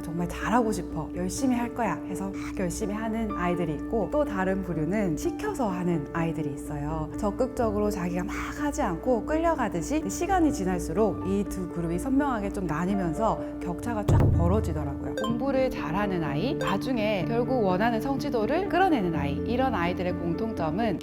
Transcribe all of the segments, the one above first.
정말 잘하고 싶어, 열심히 할 거야 해서 막 열심히 하는 아이들이 있고, 또 다른 부류는 시켜서 하는 아이들이 있어요. 적극적으로 자기가 막 하지 않고 끌려가듯이 시간이 지날수록 이 두 그룹이 선명하게 좀 나뉘면서 격차가 쫙 벌어지더라고요. 공부를 잘하는 아이, 나중에 결국 원하는 성취도를 끌어내는 아이, 이런 아이들의 공통점은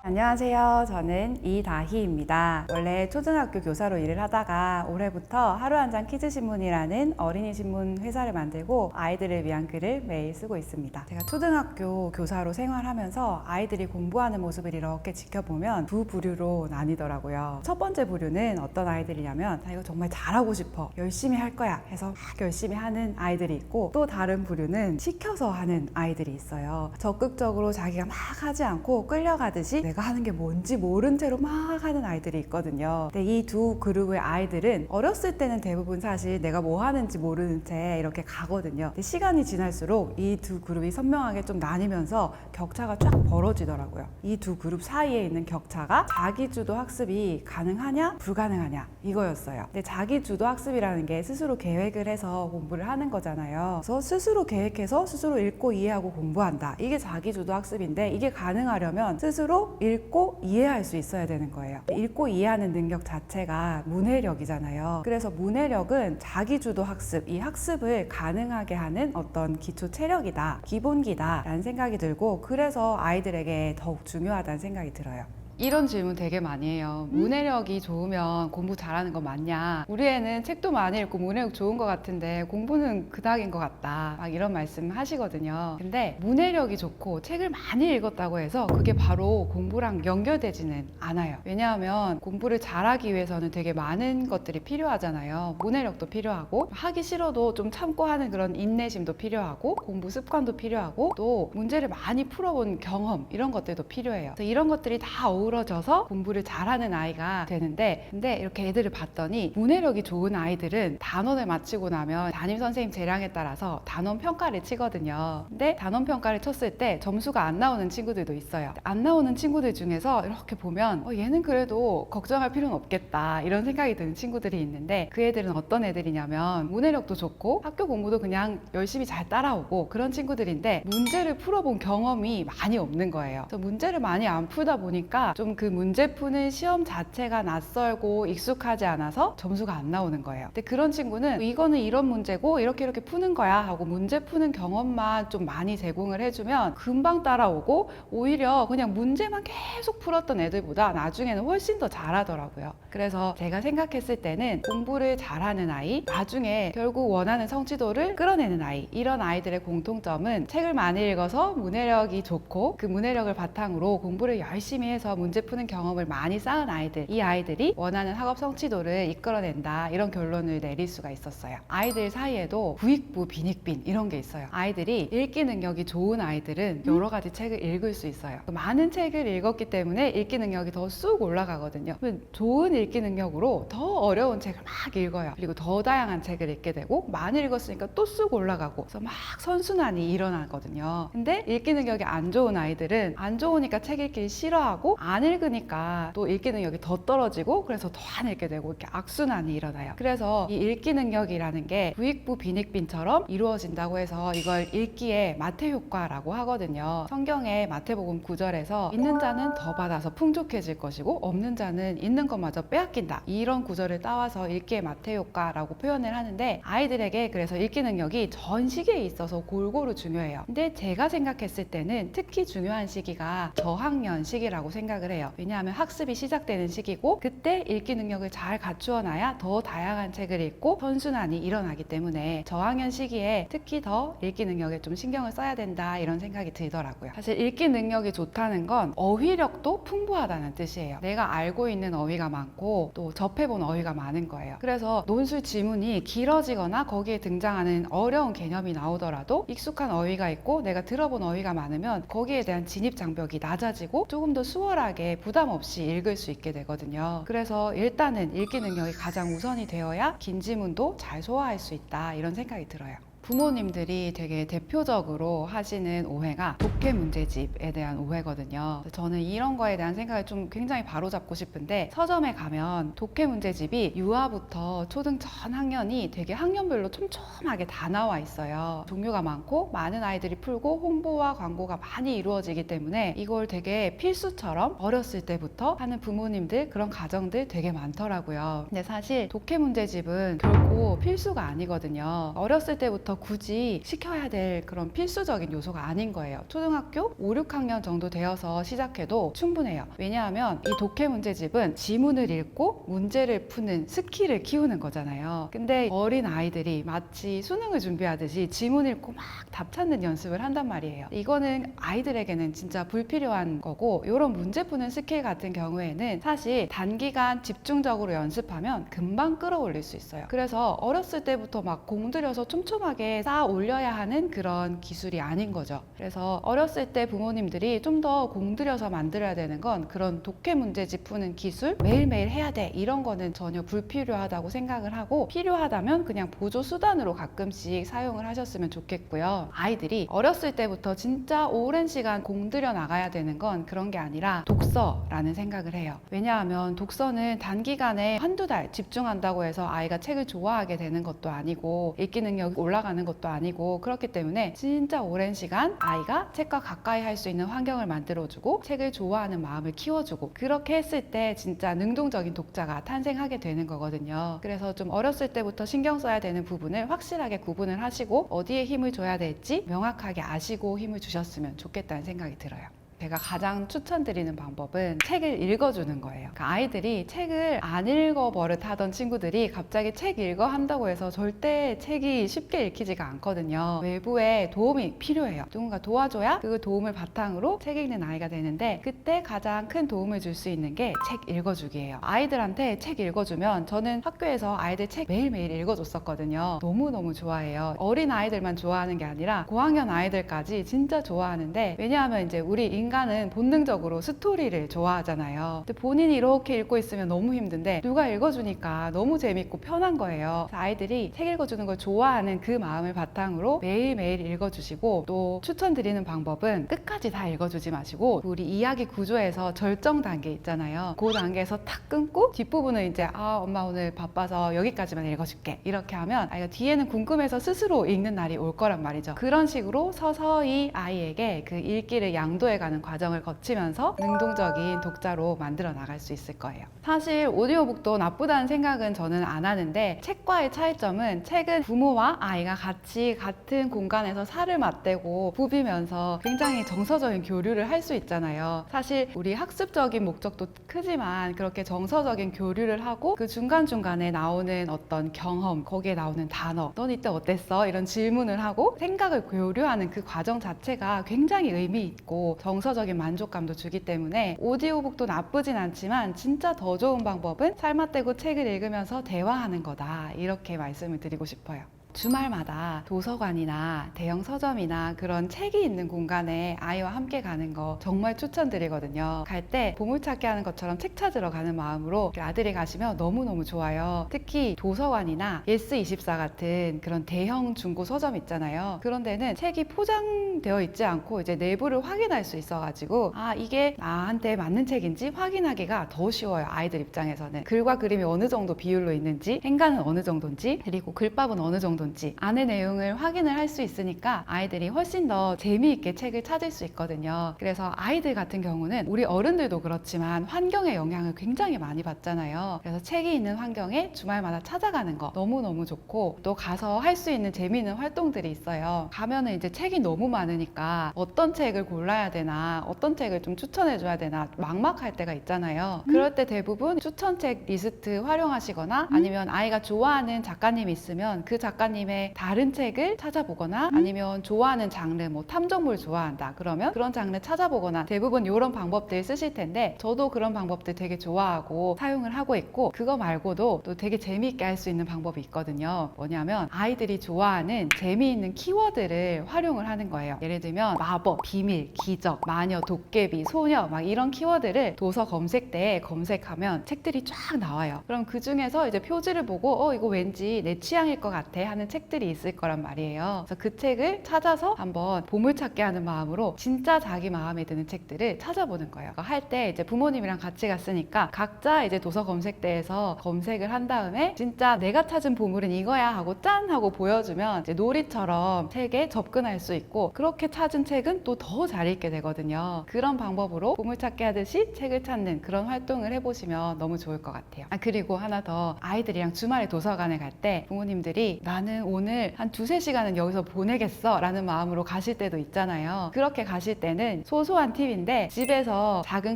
안녕하세요. 저는 이다희입니다. 원래 초등학교 교사로 일을 하다가 올해부터 하루 한 장 키즈 신문이라는 어린이 신문 회사를 만들고 아이들을 위한 글을 매일 쓰고 있습니다. 제가 초등학교 교사로 생활하면서 아이들이 공부하는 모습을 이렇게 지켜보면 두 부류로 나뉘더라고요. 첫 번째 부류는 어떤 아이들이냐면, 나 이거 정말 잘하고 싶어, 열심히 할 거야 해서 막 열심히 하는 아이들이 있고, 또 다른 부류는 시켜서 하는 아이들이 있어요. 적극적으로 자기가 막 하지 않고 끌려가듯이 내가 하는 게 뭔지 모른 채로 막 하는 아이들이 있거든요. 근데 이 두 그룹의 아이들은 어렸을 때는 대부분 사실 내가 뭐 하는지 모르는 채 이렇게 가거든요. 근데 시간이 지날수록 이 두 그룹이 선명하게 좀 나뉘면서 격차가 쫙 벌어지더라고요. 이 두 그룹 사이에 있는 격차가 자기주도 학습이 가능하냐 불가능하냐 이거였어요. 근데 자기주도 학습이라는 게 스스로 계획을 해서 공부를 하는 거잖아요. 그래서 스스로 계획해서 스스로 읽고 이해하고 공부한다, 이게 자기주도 학습인데, 이게 가능하려면 스스로 읽고 이해할 수 있어야 되는 거예요. 읽고 이해하는 능력 자체가 문해력이잖아요. 그래서 문해력은 자기주도 학습, 이 학습을 가능하게 하는 어떤 기초 체력이다, 기본기다 라는 생각이 들고, 그래서 아이들에게 더욱 중요하다는 생각이 들어요. 이런 질문 되게 많이 해요. 문해력이 좋으면 공부 잘하는 거 맞냐? 우리 애는 책도 많이 읽고 문해력 좋은 것 같은데 공부는 그닥인 것 같다, 막 이런 말씀 하시거든요. 근데 문해력이 좋고 책을 많이 읽었다고 해서 그게 바로 공부랑 연결되지는 않아요. 왜냐하면 공부를 잘하기 위해서는 되게 많은 것들이 필요하잖아요. 문해력도 필요하고, 하기 싫어도 좀 참고 하는 그런 인내심도 필요하고, 공부 습관도 필요하고, 또 문제를 많이 풀어본 경험, 이런 것들도 필요해요. 그래서 이런 것들이 다 어우러져서 공부를 잘하는 아이가 되는데, 근데 이렇게 애들을 봤더니 문해력이 좋은 아이들은 단원을 마치고 나면 담임 선생님 재량에 따라서 단원 평가를 치거든요. 근데 단원 평가를 쳤을 때 점수가 안 나오는 친구들도 있어요. 안 나오는 친구들 중에서 이렇게 보면 얘는 그래도 걱정할 필요는 없겠다, 이런 생각이 드는 친구들이 있는데, 그 애들은 어떤 애들이냐면 문해력도 좋고 학교 공부도 그냥 열심히 잘 따라오고 그런 친구들인데, 문제를 풀어본 경험이 많이 없는 거예요. 그래서 문제를 많이 안 풀다 보니까 좀 그 문제 푸는 시험 자체가 낯설고 익숙하지 않아서 점수가 안 나오는 거예요. 근데 그런 친구는 이거는 이런 문제고 이렇게 푸는 거야 하고 문제 푸는 경험만 좀 많이 제공을 해주면 금방 따라오고, 오히려 그냥 문제만 계속 풀었던 애들보다 나중에는 훨씬 더 잘하더라고요. 그래서 제가 생각했을 때는 공부를 잘하는 아이, 나중에 결국 원하는 성취도를 끌어내는 아이, 이런 아이들의 공통점은 책을 많이 읽어서 문해력이 좋고, 그 문해력을 바탕으로 공부를 열심히 해서 문제 푸는 경험을 많이 쌓은 아이들, 이 아이들이 원하는 학업 성취도를 이끌어낸다, 이런 결론을 내릴 수가 있었어요. 아이들 사이에도 부익부 빈익빈 이런 게 있어요. 아이들이 읽기 능력이 좋은 아이들은 여러 가지 책을 읽을 수 있어요. 많은 책을 읽었기 때문에 읽기 능력이 더 쑥 올라가거든요. 좋은 읽기 능력으로 더 어려운 책을 막 읽어요. 그리고 더 다양한 책을 읽게 되고, 많이 읽었으니까 또 쑥 올라가고, 그래서 막 선순환이 일어나거든요. 근데 읽기 능력이 안 좋은 아이들은 안 좋으니까 책 읽기 싫어하고, 안 읽으니까 또 읽기 능력이 더 떨어지고, 그래서 더 안 읽게 되고, 이렇게 악순환이 일어나요. 그래서 이 읽기 능력이라는 게 부익부 빈익빈처럼 이루어진다고 해서 이걸 읽기의 마태 효과라고 하거든요. 성경의 마태복음 9절에서 있는 자는 더 받아서 풍족해질 것이고 없는 자는 있는 것마저 빼앗긴다, 이런 구절을 따와서 읽기의 마태 효과라고 표현을 하는데, 아이들에게 그래서 읽기 능력이 전 시기에 있어서 골고루 중요해요. 근데 제가 생각했을 때는 특히 중요한 시기가 저학년 시기라고 생각을 해요. 왜냐하면 학습이 시작되는 시기고, 그때 읽기 능력을 잘 갖추어놔야 더 다양한 책을 읽고 선순환이 일어나기 때문에 저학년 시기에 특히 더 읽기 능력에 좀 신경을 써야 된다, 이런 생각이 들더라고요. 사실 읽기 능력이 좋다는 건 어휘력도 풍부하다는 뜻이에요. 내가 알고 있는 어휘가 많고 또 접해본 어휘가 많은 거예요. 그래서 논술 지문이 길어지거나 거기에 등장하는 어려운 개념이 나오더라도 익숙한 어휘가 있고 내가 들어본 어휘가 많으면 거기에 대한 진입 장벽이 낮아지고 조금 더 수월하게 부담 없이 읽을 수 있게 되거든요. 그래서 일단은 읽기 능력이 가장 우선이 되어야 긴 지문도 잘 소화할 수 있다, 이런 생각이 들어요. 부모님들이 되게 대표적으로 하시는 오해가 독해 문제집에 대한 오해거든요. 저는 이런 거에 대한 생각을 좀 굉장히 바로잡고 싶은데, 서점에 가면 독해 문제집이 유아부터 초등 전 학년이 되게 학년별로 촘촘하게 다 나와 있어요. 종류가 많고 많은 아이들이 풀고 홍보와 광고가 많이 이루어지기 때문에 이걸 되게 필수처럼 어렸을 때부터 하는 부모님들, 그런 가정들 되게 많더라고요. 근데 사실 독해 문제집은 결코 필수가 아니거든요. 어렸을 때부터 굳이 시켜야 될 그런 필수적인 요소가 아닌 거예요. 초등학교 5, 6학년 정도 되어서 시작해도 충분해요. 왜냐하면 이 독해 문제집은 지문을 읽고 문제를 푸는 스킬을 키우는 거잖아요. 근데 어린 아이들이 마치 수능을 준비하듯이 지문 읽고 막 답 찾는 연습을 한단 말이에요. 이거는 아이들에게는 진짜 불필요한 거고, 이런 문제 푸는 스킬 같은 경우에는 사실 단기간 집중적으로 연습하면 금방 끌어올릴 수 있어요. 그래서 어렸을 때부터 막 공들여서 촘촘하게 쌓아 올려야 하는 그런 기술이 아닌 거죠. 그래서 어렸을 때 부모님들이 좀 더 공들여서 만들어야 되는 건 그런 독해 문제집 푸는 기술, 매일매일 해야 돼, 이런 거는 전혀 불필요하다고 생각을 하고, 필요하다면 그냥 보조 수단으로 가끔씩 사용을 하셨으면 좋겠고요. 아이들이 어렸을 때부터 진짜 오랜 시간 공들여 나가야 되는 건 그런 게 아니라 독서라는 생각을 해요. 왜냐하면 독서는 단기간에 한두 달 집중한다고 해서 아이가 책을 좋아하게 되는 것도 아니고 읽기 능력이 올라가는 것도 아니고, 그렇기 때문에 진짜 오랜 시간 아이가 책과 가까이 할 수 있는 환경을 만들어주고 책을 좋아하는 마음을 키워주고, 그렇게 했을 때 진짜 능동적인 독자가 탄생하게 되는 거거든요. 그래서 좀 어렸을 때부터 신경 써야 되는 부분을 확실하게 구분을 하시고 어디에 힘을 줘야 될지 명확하게 아시고 힘을 주셨으면 좋겠다는 생각이 들어요. 제가 가장 추천드리는 방법은 책을 읽어주는 거예요. 그러니까 아이들이 책을 안 읽어 버릇하던 친구들이 갑자기 책 읽어 한다고 해서 절대 책이 쉽게 읽히지가 않거든요. 외부의 도움이 필요해요. 누군가 도와줘야 그 도움을 바탕으로 책 읽는 아이가 되는데, 그때 가장 큰 도움을 줄 수 있는 게 책 읽어주기예요. 아이들한테 책 읽어주면, 저는 학교에서 아이들 책 매일매일 읽어줬었거든요. 너무너무 좋아해요. 어린 아이들만 좋아하는 게 아니라 고학년 아이들까지 진짜 좋아하는데, 왜냐하면 이제 우리 인간은 본능적으로 스토리를 좋아하잖아요. 근데 본인이 이렇게 읽고 있으면 너무 힘든데 누가 읽어주니까 너무 재밌고 편한 거예요. 그래서 아이들이 책 읽어주는 걸 좋아하는 그 마음을 바탕으로 매일매일 읽어주시고, 또 추천드리는 방법은 끝까지 다 읽어주지 마시고 우리 이야기 구조에서 절정 단계 있잖아요. 그 단계에서 탁 끊고 뒷부분은 이제 엄마 오늘 바빠서 여기까지만 읽어줄게, 이렇게 하면 아이가 뒤에는 궁금해서 스스로 읽는 날이 올 거란 말이죠. 그런 식으로 서서히 아이에게 그 읽기를 양도해가는 과정을 거치면서 능동적인 독자로 만들어 나갈 수 있을 거예요. 사실 오디오북도 나쁘다는 생각은 저는 안 하는데, 책과의 차이점은 책은 부모와 아이가 같이 같은 공간에서 살을 맞대고 부비면서 굉장히 정서적인 교류를 할 수 있잖아요. 사실 우리 학습적인 목적도 크지만 그렇게 정서적인 교류를 하고 그 중간중간에 나오는 어떤 경험, 거기에 나오는 단어, 넌 이때 어땠어? 이런 질문을 하고 생각을 교류하는 그 과정 자체가 굉장히 의미 있고 정서적인 만족감도 주기 때문에 오디오북도 나쁘진 않지만 진짜 더 좋은 방법은 살맛대고 책을 읽으면서 대화하는 거다, 이렇게 말씀을 드리고 싶어요. 주말마다 도서관이나 대형 서점이나 그런 책이 있는 공간에 아이와 함께 가는 거 정말 추천드리거든요. 갈 때 보물찾기 하는 것처럼 책 찾으러 가는 마음으로 아들이 가시면 너무너무 좋아요. 특히 도서관이나 예스24 같은 그런 대형 중고 서점 있잖아요. 그런 데는 책이 포장되어 있지 않고 이제 내부를 확인할 수 있어가지고 이게 나한테 맞는 책인지 확인하기가 더 쉬워요. 아이들 입장에서는 글과 그림이 어느 정도 비율로 있는지, 행간은 어느 정도인지, 그리고 글밥은 어느 정도 안의 내용을 확인을 할 수 있으니까 아이들이 훨씬 더 재미있게 책을 찾을 수 있거든요. 그래서 아이들 같은 경우는 우리 어른들도 그렇지만 환경의 영향을 굉장히 많이 받잖아요. 그래서 책이 있는 환경에 주말마다 찾아가는 거 너무너무 좋고, 또 가서 할 수 있는 재미있는 활동들이 있어요. 가면은 이제 책이 너무 많으니까 어떤 책을 골라야 되나, 어떤 책을 좀 추천해 줘야 되나 막막할 때가 있잖아요. 그럴 때 대부분 추천책 리스트 활용하시거나, 아니면 아이가 좋아하는 작가님이 있으면 그 작가님의 다른 책을 찾아보거나, 아니면 좋아하는 장르, 뭐 탐정물 좋아한다 그러면 그런 장르 찾아보거나, 대부분 이런 방법들 쓰실 텐데 저도 그런 방법들 되게 좋아하고 사용을 하고 있고, 그거 말고도 또 되게 재미있게 할 수 있는 방법이 있거든요. 뭐냐면 아이들이 좋아하는 재미있는 키워드를 활용을 하는 거예요. 예를 들면 마법, 비밀, 기적, 마녀, 도깨비, 소녀 막 이런 키워드를 도서 검색대에 검색하면 책들이 쫙 나와요. 그럼 그 중에서 이제 표지를 보고 이거 왠지 내 취향일 것 같아 하는 되는 책들이 있을 거란 말이에요. 그래서 그 책을 찾아서 한번 보물찾기 하는 마음으로 진짜 자기 마음에 드는 책들을 찾아보는 거예요. 할 때 이제 부모님이랑 같이 갔으니까 각자 이제 도서 검색대에서 검색을 한 다음에 진짜 내가 찾은 보물은 이거야 하고 짠 하고 보여주면 이제 놀이처럼 책에 접근할 수 있고, 그렇게 찾은 책은 또 더 잘 읽게 되거든요. 그런 방법으로 보물찾기 하듯이 책을 찾는 그런 활동을 해보시면 너무 좋을 것 같아요. 그리고 하나 더, 아이들이랑 주말에 도서관에 갈 때 부모님들이 나는 오늘 한 2-3시간은 여기서 보내겠어 라는 마음으로 가실 때도 있잖아요. 그렇게 가실 때는 소소한 팁인데 집에서 작은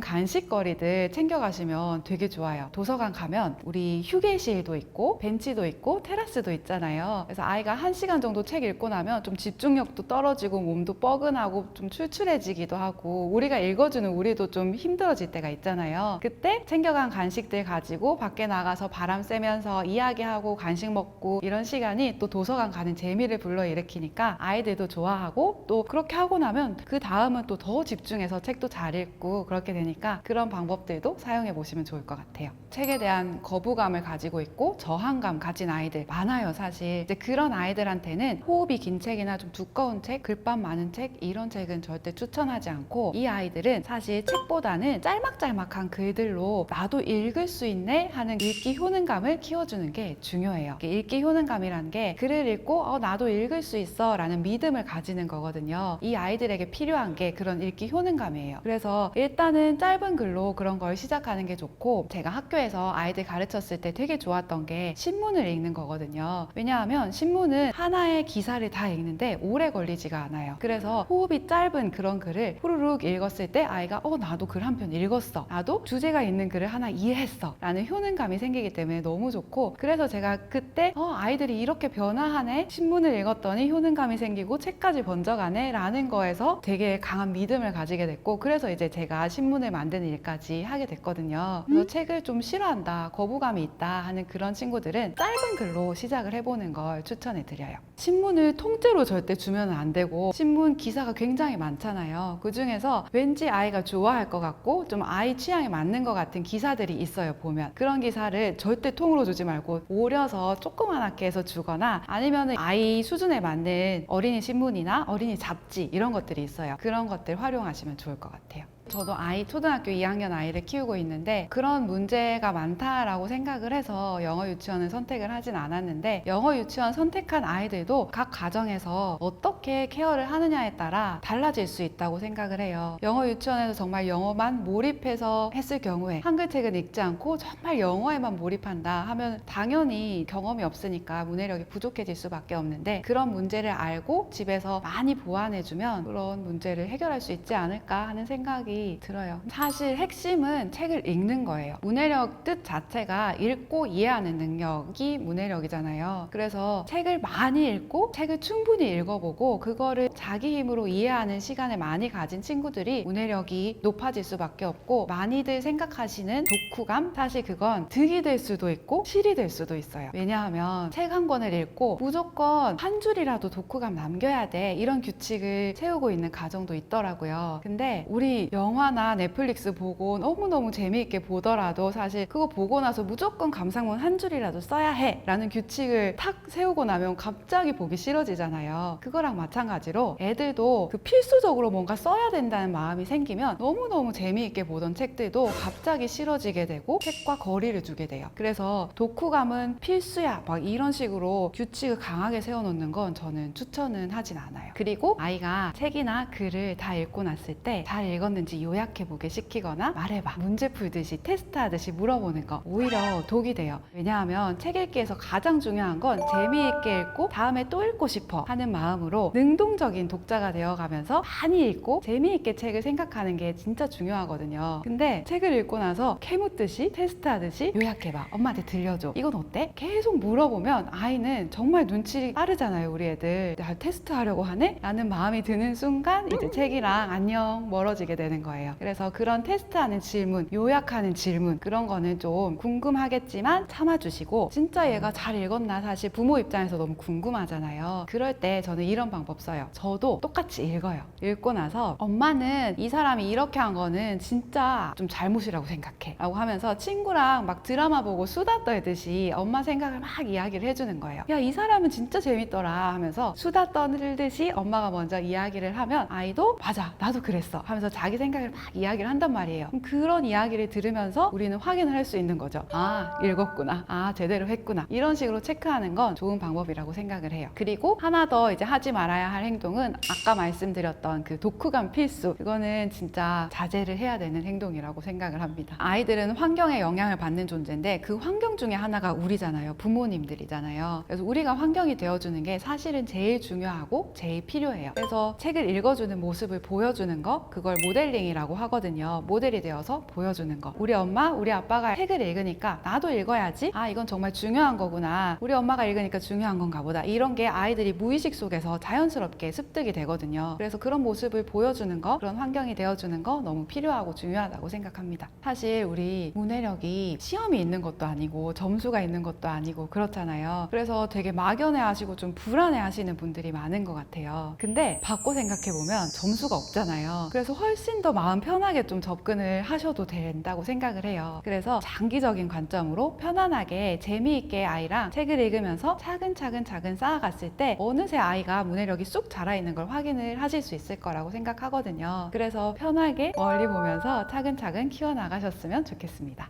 간식거리들 챙겨가시면 되게 좋아요. 도서관 가면 우리 휴게실도 있고 벤치도 있고 테라스도 있잖아요. 그래서 아이가 1시간 정도 책 읽고 나면 좀 집중력도 떨어지고 몸도 뻐근하고 좀 출출해지기도 하고, 우리가 읽어주는 우리도 좀 힘들어질 때가 있잖아요. 그때 챙겨간 간식들 가지고 밖에 나가서 바람 쐬면서 이야기하고 간식 먹고 이런 시간이 또 도서관 가는 재미를 불러일으키니까 아이들도 좋아하고, 또 그렇게 하고 나면 그 다음은 또 더 집중해서 책도 잘 읽고 그렇게 되니까 그런 방법들도 사용해 보시면 좋을 것 같아요. 책에 대한 거부감을 가지고 있고 저항감 가진 아이들 많아요, 사실. 이제 그런 아이들한테는 호흡이 긴 책이나 좀 두꺼운 책, 글밥 많은 책, 이런 책은 절대 추천하지 않고, 이 아이들은 사실 책보다는 짤막짤막한 글들로 나도 읽을 수 있네 하는 읽기 효능감을 키워주는 게 중요해요. 읽기 효능감이라는 게 글을 읽고 나도 읽을 수 있어 라는 믿음을 가지는 거거든요. 이 아이들에게 필요한 게 그런 읽기 효능감이에요. 그래서 일단은 짧은 글로 그런 걸 시작하는 게 좋고, 제가 학교에서 아이들 가르쳤을 때 되게 좋았던 게 신문을 읽는 거거든요. 왜냐하면 신문은 하나의 기사를 다 읽는데 오래 걸리지가 않아요. 그래서 호흡이 짧은 그런 글을 후루룩 읽었을 때 아이가 나도 글 한 편 읽었어, 나도 주제가 있는 글을 하나 이해했어 라는 효능감이 생기기 때문에 너무 좋고, 그래서 제가 그때 아이들이 이렇게 변화하네, 신문을 읽었더니 효능감이 생기고 책까지 번져가네 라는 거에서 되게 강한 믿음을 가지게 됐고, 그래서 이제 제가 신문을 만드는 일까지 하게 됐거든요. 그래서 책을 좀 싫어한다, 거부감이 있다 하는 그런 친구들은 짧은 글로 시작을 해보는 걸 추천해 드려요. 신문을 통째로 절대 주면 안 되고, 신문 기사가 굉장히 많잖아요. 그 중에서 왠지 아이가 좋아할 것 같고 좀 아이 취향에 맞는 것 같은 기사들이 있어요. 보면 그런 기사를 절대 통으로 주지 말고 오려서 조그맣게 해서 주거나, 아니면 아이 수준에 맞는 어린이 신문이나 어린이 잡지 이런 것들이 있어요. 그런 것들 활용하시면 좋을 것 같아요. 저도 초등학교 2학년 아이를 키우고 있는데 그런 문제가 많다라고 생각을 해서 영어 유치원을 선택을 하진 않았는데, 영어 유치원 선택한 아이들도 각 가정에서 어떻게 케어를 하느냐에 따라 달라질 수 있다고 생각을 해요. 영어 유치원에서 정말 영어만 몰입해서 했을 경우에 한글책은 읽지 않고 정말 영어에만 몰입한다 하면 당연히 경험이 없으니까 문해력이 부족해질 수밖에 없는데, 그런 문제를 알고 집에서 많이 보완해주면 그런 문제를 해결할 수 있지 않을까 하는 생각이 들어요. 사실 핵심은 책을 읽는 거예요. 문해력 뜻 자체가 읽고 이해하는 능력이 문해력이잖아요. 그래서 책을 많이 읽고 책을 충분히 읽어보고 그거를 자기 힘으로 이해하는 시간을 많이 가진 친구들이 문해력이 높아질 수밖에 없고, 많이들 생각하시는 독후감, 사실 그건 득이 될 수도 있고 실이 될 수도 있어요. 왜냐하면 책 한 권을 읽고 무조건 한 줄이라도 독후감 남겨야 돼, 이런 규칙을 세우고 있는 가정도 있더라고요. 근데 우리 영화나 넷플릭스 보고 너무너무 재미있게 보더라도 사실 그거 보고 나서 무조건 감상문 한 줄이라도 써야 해 라는 규칙을 탁 세우고 나면 갑자기 보기 싫어지잖아요. 그거랑 마찬가지로 애들도 그 필수적으로 뭔가 써야 된다는 마음이 생기면 너무너무 재미있게 보던 책들도 갑자기 싫어지게 되고 책과 거리를 두게 돼요. 그래서 독후감은 필수야 막 이런 식으로 규칙을 강하게 세워놓는 건 저는 추천은 하진 않아요. 그리고 아이가 책이나 글을 다 읽고 났을 때 잘 읽었는지 요약해보게 시키거나 말해봐, 문제 풀듯이 테스트하듯이 물어보는 거 오히려 독이 돼요. 왜냐하면 책 읽기에서 가장 중요한 건 재미있게 읽고 다음에 또 읽고 싶어 하는 마음으로 능동적인 독자가 되어가면서 많이 읽고 재미있게 책을 생각하는 게 진짜 중요하거든요. 근데 책을 읽고 나서 캐묻듯이 테스트하듯이 요약해봐, 엄마한테 들려줘, 이건 어때? 계속 물어보면 아이는 정말 눈치 빠르잖아요. 우리 애들 날 테스트하려고 하네? 라는 마음이 드는 순간 이제 책이랑 안녕 멀어지게 되는 거예요. 거예요. 그래서 그런 테스트하는 질문, 요약하는 질문 그런 거는 좀 궁금하겠지만 참아주시고 진짜 얘가 잘 읽었나 사실 부모 입장에서 너무 궁금하잖아요. 그럴 때 저는 이런 방법 써요. 저도 똑같이 읽어요. 읽고 나서 엄마는 이 사람이 이렇게 한 거는 진짜 좀 잘못이라고 생각해 라고 하면서 친구랑 막 드라마 보고 수다 떨듯이 엄마 생각을 막 이야기를 해주는 거예요. 야, 이 사람은 진짜 재밌더라 하면서 수다 떨듯이 엄마가 먼저 이야기를 하면 아이도 맞아 나도 그랬어 하면서 자기 생각을 막 이야기를 한단 말이에요. 그럼 그런 이야기를 들으면서 우리는 확인을 할 수 있는 거죠. 아, 읽었구나. 아, 제대로 했구나. 이런 식으로 체크하는 건 좋은 방법이라고 생각을 해요. 그리고 하나 더 이제 하지 말아야 할 행동은 아까 말씀드렸던 그 독후감 필수. 이거는 진짜 자제를 해야 되는 행동이라고 생각을 합니다. 아이들은 환경에 영향을 받는 존재인데 그 환경 중에 하나가 우리잖아요. 부모님들이잖아요. 그래서 우리가 환경이 되어주는 게 사실은 제일 중요하고 제일 필요해요. 그래서 책을 읽어주는 모습을 보여주는 거, 그걸 모델링이라고 하거든요. 모델이 되어서 보여주는 거. 우리 엄마, 우리 아빠가 책을 읽으니까 나도 읽어야지. 아, 이건 정말 중요한 거구나. 우리 엄마가 읽으니까 중요한 건가 보다. 이런 게 아이들이 무의식 속에서 자연스럽게 습득이 되거든요. 그래서 그런 모습을 보여주는 거, 그런 환경이 되어주는 거 너무 필요하고 중요하다고 생각합니다. 사실 우리 문해력이 시험이 있는 것도 아니고 점수가 있는 것도 아니고 그렇잖아요. 그래서 되게 막연해 하시고 좀 불안해 하시는 분들이 많은 것 같아요. 근데 바꿔 생각해보면 점수가 없잖아요. 그래서 훨씬 더 마음 편하게 좀 접근을 하셔도 된다고 생각을 해요. 그래서 장기적인 관점으로 편안하게 재미있게 아이랑 책을 읽으면서 차근차근 쌓아갔을 때 어느새 아이가 문해력이 쑥 자라있는 걸 확인을 하실 수 있을 거라고 생각하거든요. 그래서 편하게 멀리 보면서 차근차근 키워나가셨으면 좋겠습니다.